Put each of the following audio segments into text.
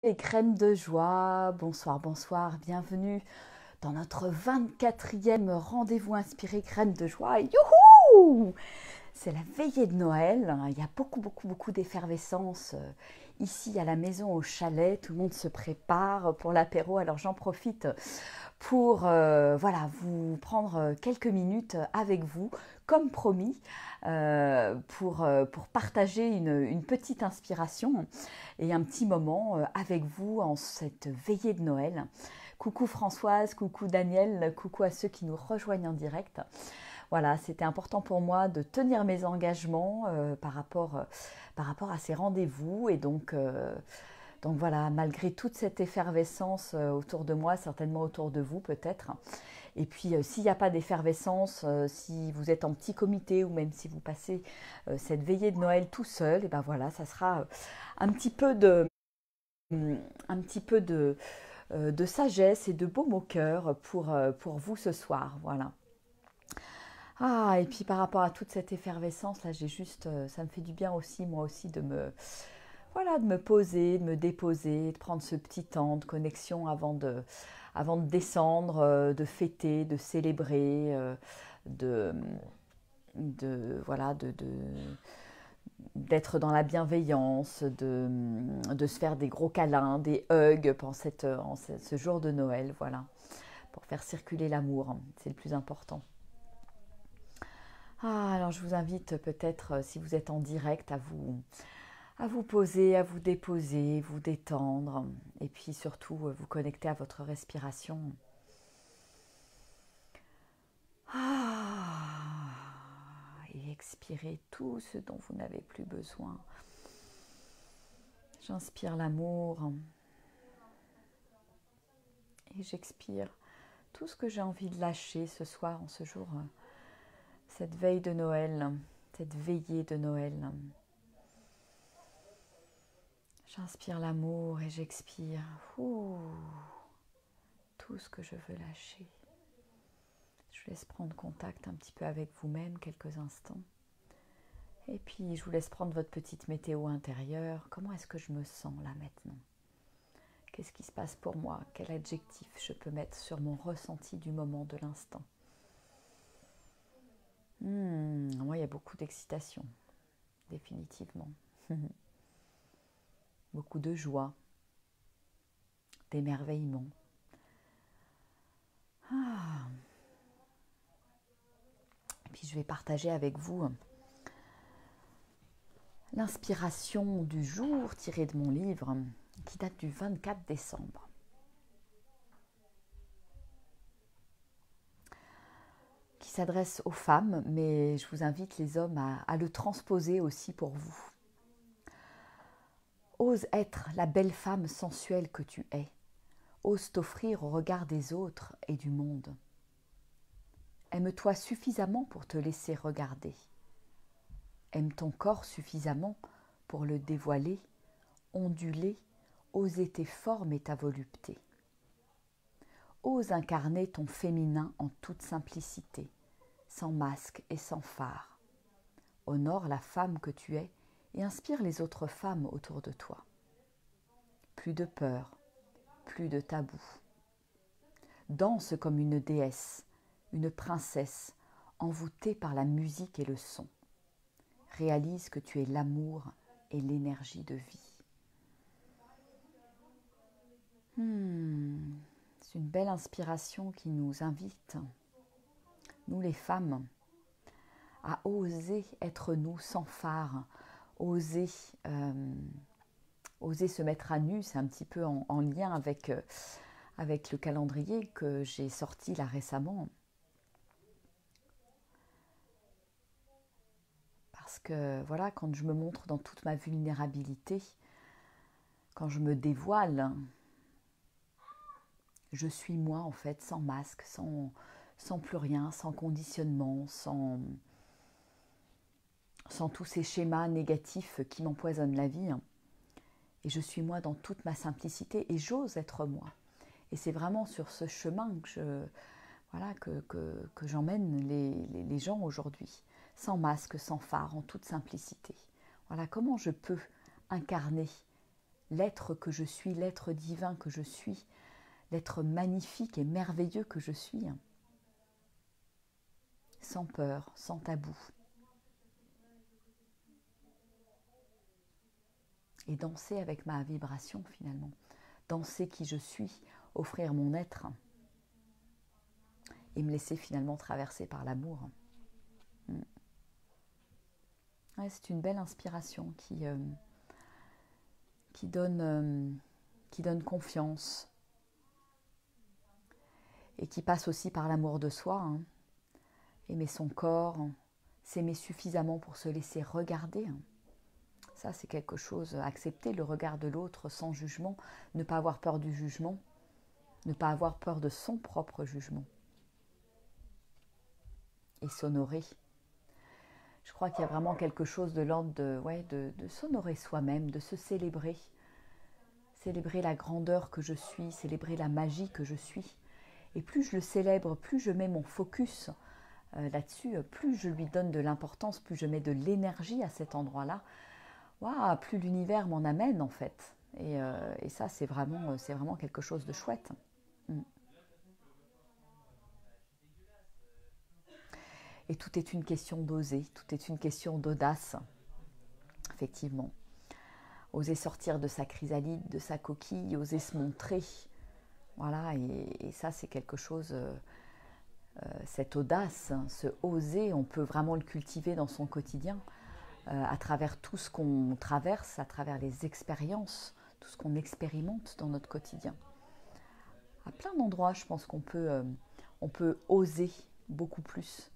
Les graines de joie, bonsoir, bonsoir, bienvenue dans notre 24e rendez-vous inspiré graines de joie. Youhou! C'est la veillée de Noël, il y a beaucoup d'effervescence ici à la maison au chalet, tout le monde se prépare pour l'apéro, alors j'en profite pour voilà, vous prendre quelques minutes avec vous, comme promis, pour partager une petite inspiration et un petit moment avec vous en cette veillée de Noël. Coucou Françoise, coucou Daniel, coucou à ceux qui nous rejoignent en direct. Voilà, c'était important pour moi de tenir mes engagements par rapport à ces rendez-vous et donc voilà, malgré toute cette effervescence autour de moi, certainement autour de vous peut-être. Et puis s'il n'y a pas d'effervescence, si vous êtes en petit comité ou même si vous passez cette veillée de Noël tout seul, et ben voilà, ça sera un petit peu de sagesse et de baume au cœur pour vous ce soir. Voilà. Ah, et puis par rapport à toute cette effervescence, là, j'ai juste, ça me fait du bien aussi, moi aussi, voilà, de me poser, de me déposer, de prendre ce petit temps de connexion avant de descendre, de fêter, de célébrer, de, voilà, d'être dans la bienveillance, de se faire des gros câlins, des hugs ce jour de Noël, voilà, pour faire circuler l'amour, c'est le plus important. Ah, alors je vous invite peut-être, si vous êtes en direct, à vous poser, à vous déposer, vous détendre, et puis surtout vous connecter à votre respiration. Ah, et expirez tout ce dont vous n'avez plus besoin. J'inspire l'amour et j'expire tout ce que j'ai envie de lâcher ce soir, en ce jour, cette veille de Noël, cette veillée de Noël. J'inspire l'amour et j'expire tout ce que je veux lâcher. Je vous laisse prendre contact un petit peu avec vous-même quelques instants. Et puis, je vous laisse prendre votre petite météo intérieure. Comment est-ce que je me sens là maintenant? Qu'est-ce qui se passe pour moi? Quel adjectif je peux mettre sur mon ressenti du moment de l'instant? Moi, il y a beaucoup d'excitation, définitivement. Beaucoup de joie, d'émerveillement. Ah. Et puis, je vais partager avec vous l'inspiration du jour tirée de mon livre qui date du 24 décembre. Qui s'adresse aux femmes, mais je vous invite les hommes à le transposer aussi pour vous. Ose être la belle femme sensuelle que tu es. Ose t'offrir au regard des autres et du monde. Aime-toi suffisamment pour te laisser regarder. Aime ton corps suffisamment pour le dévoiler, onduler, oser tes formes et ta volupté. Ose incarner ton féminin en toute simplicité, sans masque et sans fard. Honore la femme que tu es et inspire les autres femmes autour de toi. Plus de peur, plus de tabou. Danse comme une déesse, une princesse, envoûtée par la musique et le son. Réalise que tu es l'amour et l'énergie de vie. C'est une belle inspiration qui nous invite, nous les femmes, à oser être nous sans phare, oser se mettre à nu. C'est un petit peu en lien avec le calendrier que j'ai sorti là récemment. Parce que voilà, quand je me montre dans toute ma vulnérabilité, quand je me dévoile, je suis moi en fait, sans masque, sans plus rien, sans conditionnement, sans tous ces schémas négatifs qui m'empoisonnent la vie. Et je suis moi dans toute ma simplicité et j'ose être moi. Et c'est vraiment sur ce chemin que j'emmène les gens aujourd'hui, sans masque, sans phare, en toute simplicité. Voilà comment je peux incarner l'être que je suis, l'être divin que je suis, l'être magnifique et merveilleux que je suis, sans peur, sans tabou. Et danser avec ma vibration finalement, danser qui je suis, offrir mon être et me laisser finalement traverser par l'amour. Ouais, c'est une belle inspiration qui donne confiance et qui passe aussi par l'amour de soi. Aimer son corps, s'aimer suffisamment pour se laisser regarder. Ça, c'est quelque chose, accepter le regard de l'autre sans jugement, ne pas avoir peur du jugement, ne pas avoir peur de son propre jugement. Et s'honorer. Je crois qu'il y a vraiment quelque chose de l'ordre de s'honorer soi-même, de se célébrer. Célébrer la grandeur que je suis, célébrer la magie que je suis. Et plus je le célèbre, plus je mets mon focus là-dessus, plus je lui donne de l'importance, plus je mets de l'énergie à cet endroit-là, waouh, plus l'univers m'en amène en fait. Et ça, c'est vraiment quelque chose de chouette. Et tout est une question d'oser, tout est une question d'audace, effectivement. Oser sortir de sa chrysalide, de sa coquille, oser se montrer. Voilà, et ça, c'est quelque chose, cette audace, ce oser, on peut vraiment le cultiver dans son quotidien, à travers tout ce qu'on traverse, à travers les expériences, tout ce qu'on expérimente dans notre quotidien. À plein d'endroits, je pense qu'on peut oser beaucoup plus.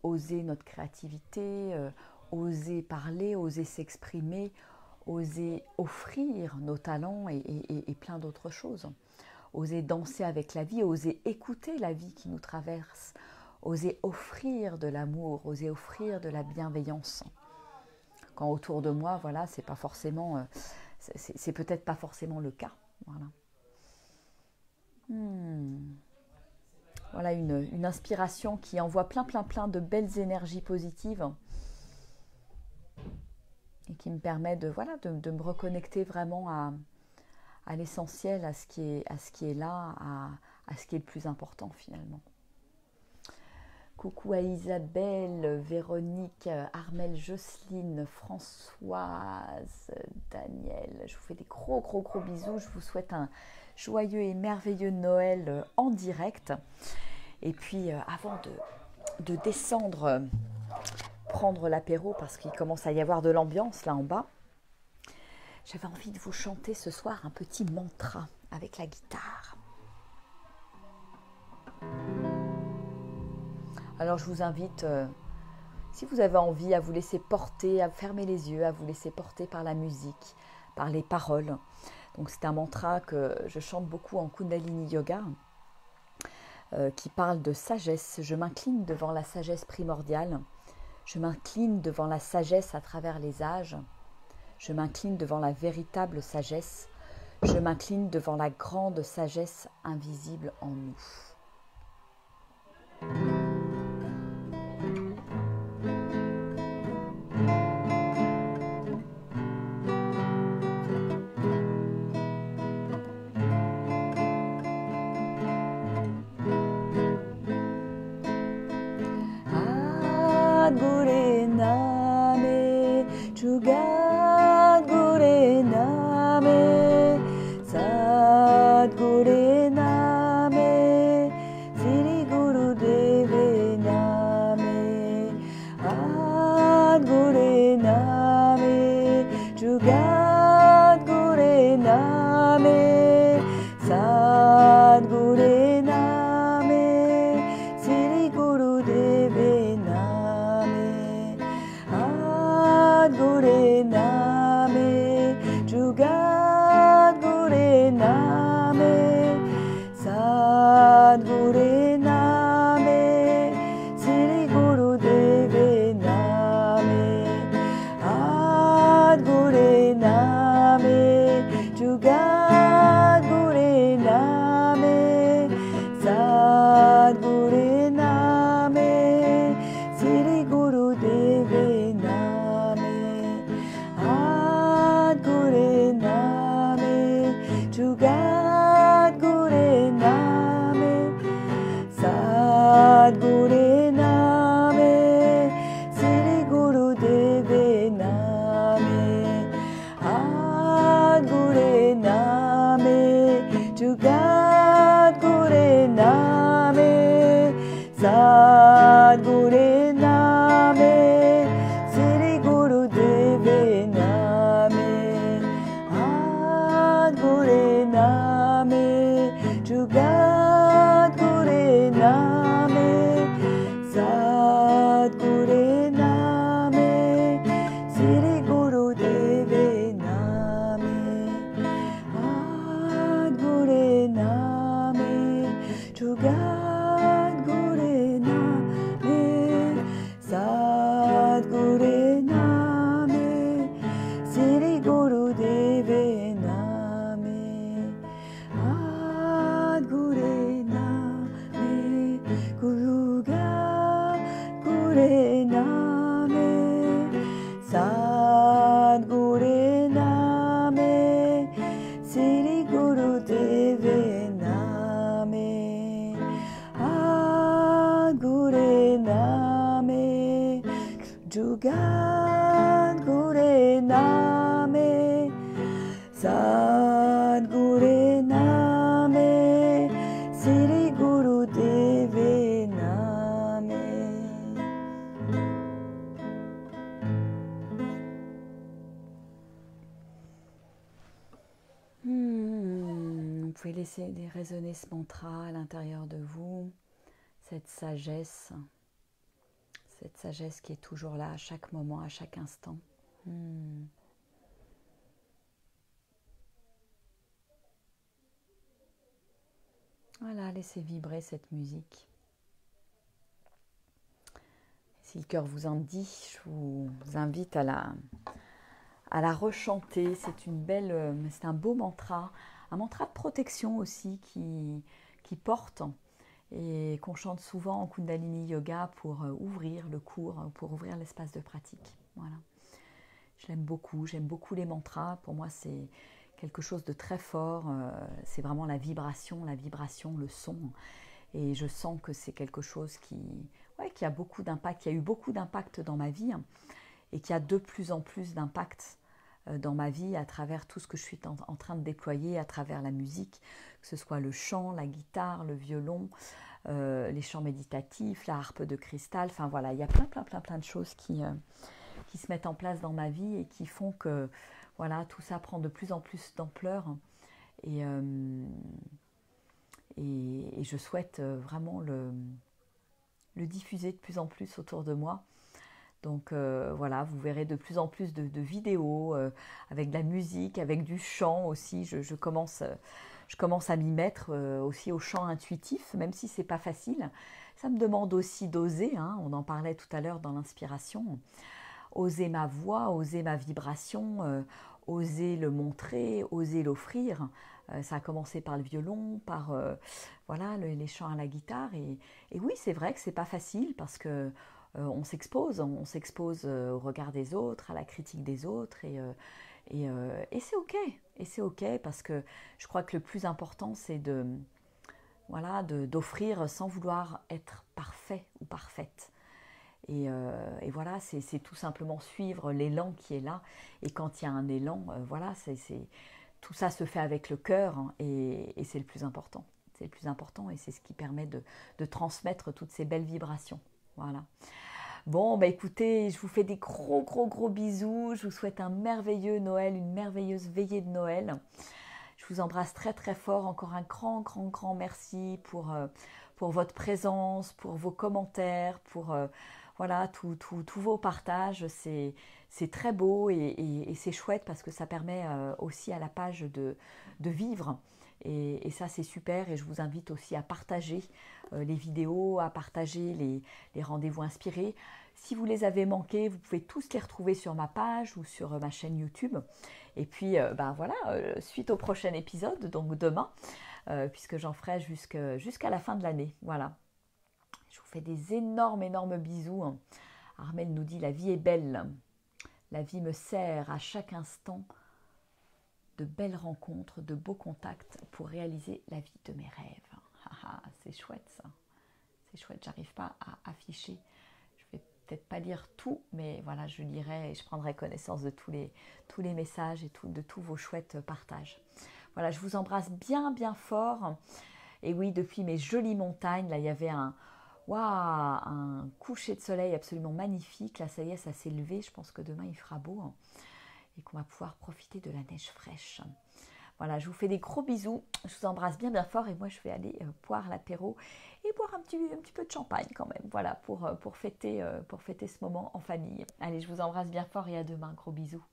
Oser notre créativité, oser parler, oser s'exprimer, oser offrir nos talents et plein d'autres choses. Oser danser avec la vie, oser écouter la vie qui nous traverse, oser offrir de l'amour, oser offrir de la bienveillance. Quand autour de moi, voilà, c'est pas forcément, c'est peut-être pas forcément le cas. Voilà. Voilà une inspiration qui envoie plein de belles énergies positives et qui me permet de me reconnecter vraiment à l'essentiel, à ce qui est là, à ce qui est le plus important finalement. Coucou à Isabelle, Véronique, Armelle, Jocelyne, Françoise, Daniel. Je vous fais des gros bisous. Je vous souhaite un joyeux et merveilleux Noël en direct. Et puis avant de descendre, prendre l'apéro parce qu'il commence à y avoir de l'ambiance là en bas, j'avais envie de vous chanter ce soir un petit mantra avec la guitare. Alors je vous invite, si vous avez envie, à vous laisser porter, à fermer les yeux, à vous laisser porter par la musique, par les paroles. Donc c'est un mantra que je chante beaucoup en Kundalini Yoga, qui parle de sagesse. Je m'incline devant la sagesse primordiale. Je m'incline devant la sagesse à travers les âges. Je m'incline devant la véritable sagesse. Je m'incline devant la grande sagesse invisible en nous. Sadguru Name Jugat Gure Name, Sadguru Name, Sri Guru Deve Name, Adguru Name, Jugat Gure Name, Sadguru Name, Sri Guru Deve Name, Adguru Name, Jugat Gure Name, Sadguru Name, Sri Guru Deve Name, Adguru Name, Jugat Gure Name, Sadguru Name, Sri Guru Deve Name, Adguru Name, Jugat Gure Name, Sadguru Name, Sri Guru Deve Name, Adguru Name, Jugat Gure Name, Sadguru Name, Sri Guru Deve Name. Vous pouvez laisser résonner ce mantra à l'intérieur de vous, cette sagesse qui est toujours là à chaque moment, à chaque instant. Voilà, laissez vibrer cette musique. Si le cœur vous en dit, je vous invite à la rechanter. C'est un beau mantra, un mantra de protection aussi qui porte et qu'on chante souvent en Kundalini Yoga pour ouvrir le cours, pour ouvrir l'espace de pratique. Voilà. J'aime beaucoup les mantras. Pour moi, c'est quelque chose de très fort. C'est vraiment la vibration, le son. Et je sens que c'est quelque chose qui a beaucoup d'impact, qui a eu beaucoup d'impact dans ma vie et qui a de plus en plus d'impact dans ma vie à travers tout ce que je suis en train de déployer, à travers la musique, que ce soit le chant, la guitare, le violon, les chants méditatifs, la harpe de cristal. Enfin voilà, il y a plein de choses qui se mettent en place dans ma vie et qui font que voilà, tout ça prend de plus en plus d'ampleur. Et je souhaite vraiment le diffuser de plus en plus autour de moi. Donc voilà, vous verrez de plus en plus de vidéos avec de la musique, avec du chant aussi. Je commence à m'y mettre aussi au chant intuitif, même si c'est pas facile. Ça me demande aussi d'oser, on en parlait tout à l'heure dans l'inspiration. Oser ma voix, oser ma vibration, oser le montrer, oser l'offrir. Ça a commencé par le violon, par les chants à la guitare. Et oui, c'est vrai que c'est pas facile parce que on s'expose au regard des autres, à la critique des autres, et c'est ok. Et c'est ok parce que je crois que le plus important, c'est d'offrir sans vouloir être parfait ou parfaite. Et voilà, c'est tout simplement suivre l'élan qui est là. Et quand il y a un élan, tout ça se fait avec le cœur, et c'est le plus important. C'est le plus important et c'est ce qui permet de transmettre toutes ces belles vibrations. Voilà. Bon, écoutez, je vous fais des gros bisous. Je vous souhaite un merveilleux Noël, une merveilleuse veillée de Noël. Je vous embrasse très fort. Encore un grand merci pour votre présence, pour vos commentaires, pour tous vos partages. C'est très beau et c'est chouette parce que ça permet aussi à la page de vivre. Et ça, c'est super. Et je vous invite aussi à partager les vidéos, à partager les rendez-vous inspirés. Si vous les avez manqués, vous pouvez tous les retrouver sur ma page ou sur ma chaîne YouTube. Et puis, suite au prochain épisode, donc demain, puisque j'en ferai jusqu'à la fin de l'année. Voilà. Je vous fais des énormes bisous. Armel nous dit « La vie est belle. La vie me sert à chaque instant de belles rencontres, de beaux contacts pour réaliser la vie de mes rêves. C'est chouette ça. C'est chouette, j'arrive pas à afficher. Je vais peut-être pas lire tout, mais voilà, je lirai et je prendrai connaissance de tous les messages et de tous vos chouettes partages. Voilà, je vous embrasse bien bien fort. Et oui, depuis mes jolies montagnes, là il y avait un coucher de soleil absolument magnifique. Là ça y est, ça s'est levé. Je pense que demain il fera beau et qu'on va pouvoir profiter de la neige fraîche. Voilà, je vous fais des gros bisous, je vous embrasse bien bien fort et moi je vais aller boire l'apéro et boire un petit peu de champagne quand même, voilà, pour fêter ce moment en famille. Allez, je vous embrasse bien fort et à demain, gros bisous.